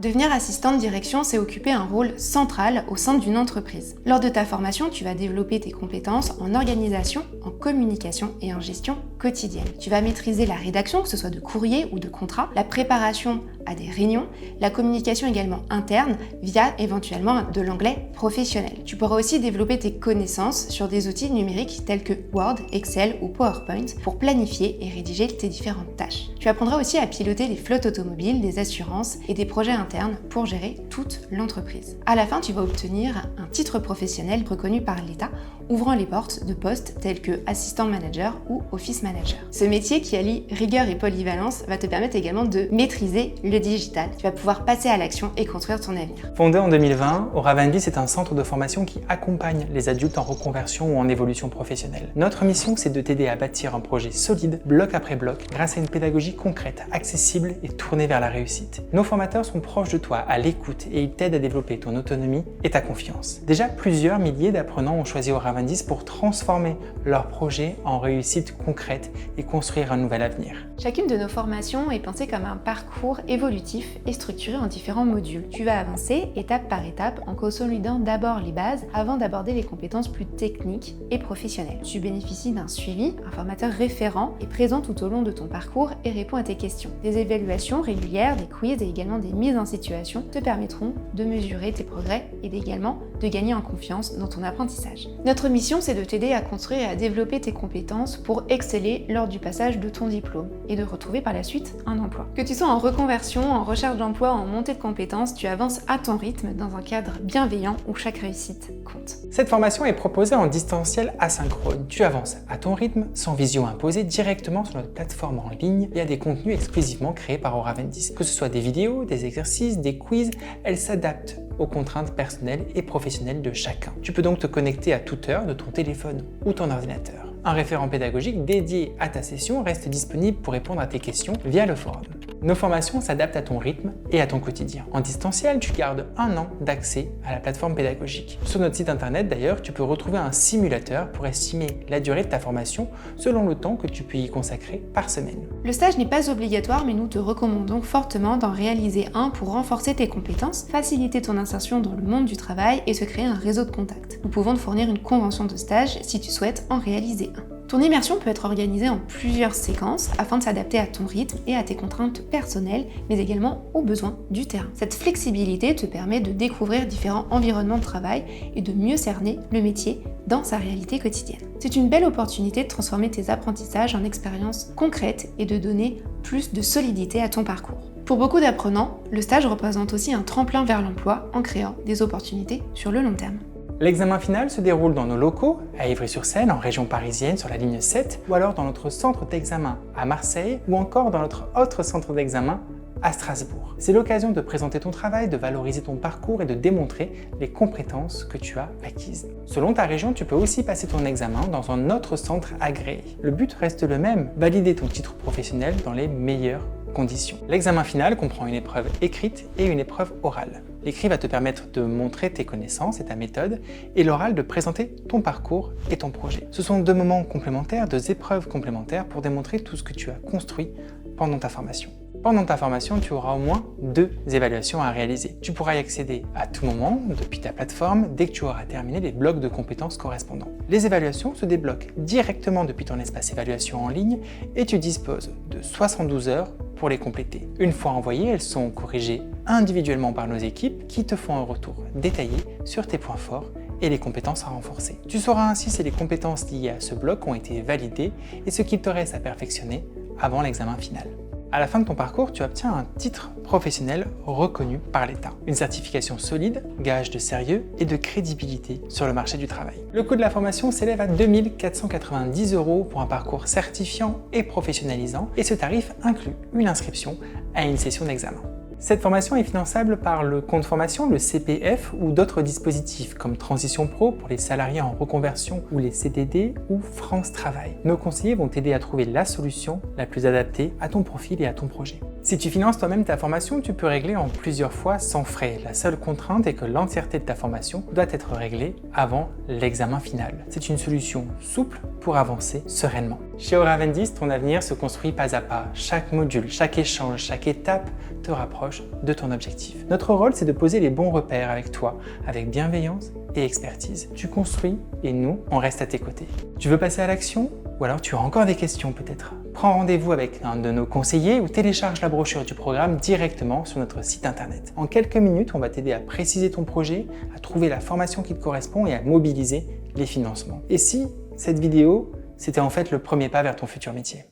Devenir assistant de direction, c'est occuper un rôle central au sein d'une entreprise. Lors de ta formation, tu vas développer tes compétences en organisation, en communication et en gestion quotidienne. Tu vas maîtriser la rédaction, que ce soit de courrier ou de contrat, la préparation à des réunions, la communication également interne via éventuellement de l'anglais professionnel. Tu pourras aussi développer tes connaissances sur des outils numériques tels que Word, Excel ou PowerPoint pour planifier et rédiger tes différentes tâches. Tu apprendras aussi à piloter les flottes automobiles, des assurances et des projets internes pour gérer toute l'entreprise. À la fin, tu vas obtenir un titre professionnel reconnu par l'État, ouvrant les portes de postes tels que assistant manager ou office manager. Ce métier qui allie rigueur et polyvalence va te permettre également de maîtriser le digital. Tu vas pouvoir passer à l'action et construire ton avenir. Fondé en 2020, Oravandis est un centre de formation qui accompagne les adultes en reconversion ou en évolution professionnelle. Notre mission, c'est de t'aider à bâtir un projet solide, bloc après bloc, grâce à une pédagogie concrète, accessible et tournée vers la réussite. Nos formateurs sont proches de toi, à l'écoute, et ils t'aident à développer ton autonomie et ta confiance. Déjà, plusieurs milliers d'apprenants ont choisi Oravandis pour transformer leur projet en réussite concrète et construire un nouvel avenir. Chacune de nos formations est pensée comme un parcours évolutif et structuré en différents modules. Tu vas avancer étape par étape en consolidant d'abord les bases avant d'aborder les compétences plus techniques et professionnelles. Tu bénéficies d'un suivi, un formateur référent est présent tout au long de ton parcours et répond à tes questions. Des évaluations régulières, des quiz et également des mises en situation te permettront de mesurer tes progrès et également de gagner en confiance dans ton apprentissage. Notre mission, c'est de t'aider à construire et à développer tes compétences pour exceller lors du passage de ton diplôme et de retrouver par la suite un emploi. Que tu sois en reconversion, en recherche d'emploi, en montée de compétences, tu avances à ton rythme dans un cadre bienveillant où chaque réussite compte. Cette formation est proposée en distanciel asynchrone. Tu avances à ton rythme, sans visio imposée, directement sur notre plateforme en ligne. Il y a des contenus exclusivement créés par Oravandis. Que ce soit des vidéos, des exercices, des quiz, elles s'adaptent aux contraintes personnelles et professionnelles de chacun. Tu peux donc te connecter à toute heure de ton téléphone ou ton ordinateur. Un référent pédagogique dédié à ta session reste disponible pour répondre à tes questions via le forum. Nos formations s'adaptent à ton rythme et à ton quotidien. En distanciel, tu gardes 1 an d'accès à la plateforme pédagogique. Sur notre site internet d'ailleurs, tu peux retrouver un simulateur pour estimer la durée de ta formation selon le temps que tu peux y consacrer par semaine. Le stage n'est pas obligatoire, mais nous te recommandons fortement d'en réaliser un pour renforcer tes compétences, faciliter ton insertion dans le monde du travail et se créer un réseau de contacts. Nous pouvons te fournir une convention de stage si tu souhaites en réaliser un. Ton immersion peut être organisée en plusieurs séquences afin de s'adapter à ton rythme et à tes contraintes personnelles, mais également aux besoins du terrain. Cette flexibilité te permet de découvrir différents environnements de travail et de mieux cerner le métier dans sa réalité quotidienne. C'est une belle opportunité de transformer tes apprentissages en expériences concrètes et de donner plus de solidité à ton parcours. Pour beaucoup d'apprenants, le stage représente aussi un tremplin vers l'emploi en créant des opportunités sur le long terme. L'examen final se déroule dans nos locaux, à Ivry-sur-Seine, en région parisienne, sur la ligne 7, ou alors dans notre centre d'examen à Marseille, ou encore dans notre autre centre d'examen à Strasbourg. C'est l'occasion de présenter ton travail, de valoriser ton parcours et de démontrer les compétences que tu as acquises. Selon ta région, tu peux aussi passer ton examen dans un autre centre agréé. Le but reste le même, valider ton titre professionnel dans les meilleures conditions. L'examen final comprend une épreuve écrite et une épreuve orale. L'écrit va te permettre de montrer tes connaissances et ta méthode, et l'oral de présenter ton parcours et ton projet. Ce sont 2 moments complémentaires, 2 épreuves complémentaires pour démontrer tout ce que tu as construit pendant ta formation. Pendant ta formation, tu auras au moins 2 évaluations à réaliser. Tu pourras y accéder à tout moment depuis ta plateforme dès que tu auras terminé les blocs de compétences correspondants. Les évaluations se débloquent directement depuis ton espace évaluation en ligne et tu disposes de 72 heures pour les compléter. Une fois envoyées, elles sont corrigées individuellement par nos équipes qui te font un retour détaillé sur tes points forts et les compétences à renforcer. Tu sauras ainsi si les compétences liées à ce bloc ont été validées et ce qu'il te reste à perfectionner avant l'examen final. À la fin de ton parcours, tu obtiens un titre professionnel reconnu par l'État. Une certification solide, gage de sérieux et de crédibilité sur le marché du travail. Le coût de la formation s'élève à 2 490 € pour un parcours certifiant et professionnalisant, et ce tarif inclut une inscription à une session d'examen. Cette formation est finançable par le compte formation, le CPF ou d'autres dispositifs comme Transition Pro pour les salariés en reconversion ou les CDD ou France Travail. Nos conseillers vont t'aider à trouver la solution la plus adaptée à ton profil et à ton projet. Si tu finances toi-même ta formation, tu peux régler en plusieurs fois sans frais. La seule contrainte est que l'entièreté de ta formation doit être réglée avant l'examen final. C'est une solution souple pour avancer sereinement. Chez Euravendis, ton avenir se construit pas à pas. Chaque module, chaque échange, chaque étape te rapproche de ton objectif. Notre rôle, c'est de poser les bons repères avec toi, avec bienveillance et expertise. Tu construis et nous, on reste à tes côtés. Tu veux passer à l'action? Ou alors tu as encore des questions peut-être? Prends rendez-vous avec un de nos conseillers ou télécharge la brochure du programme directement sur notre site internet. En quelques minutes, on va t'aider à préciser ton projet, à trouver la formation qui te correspond et à mobiliser les financements. Et si cette vidéo, c'était en fait le premier pas vers ton futur métier?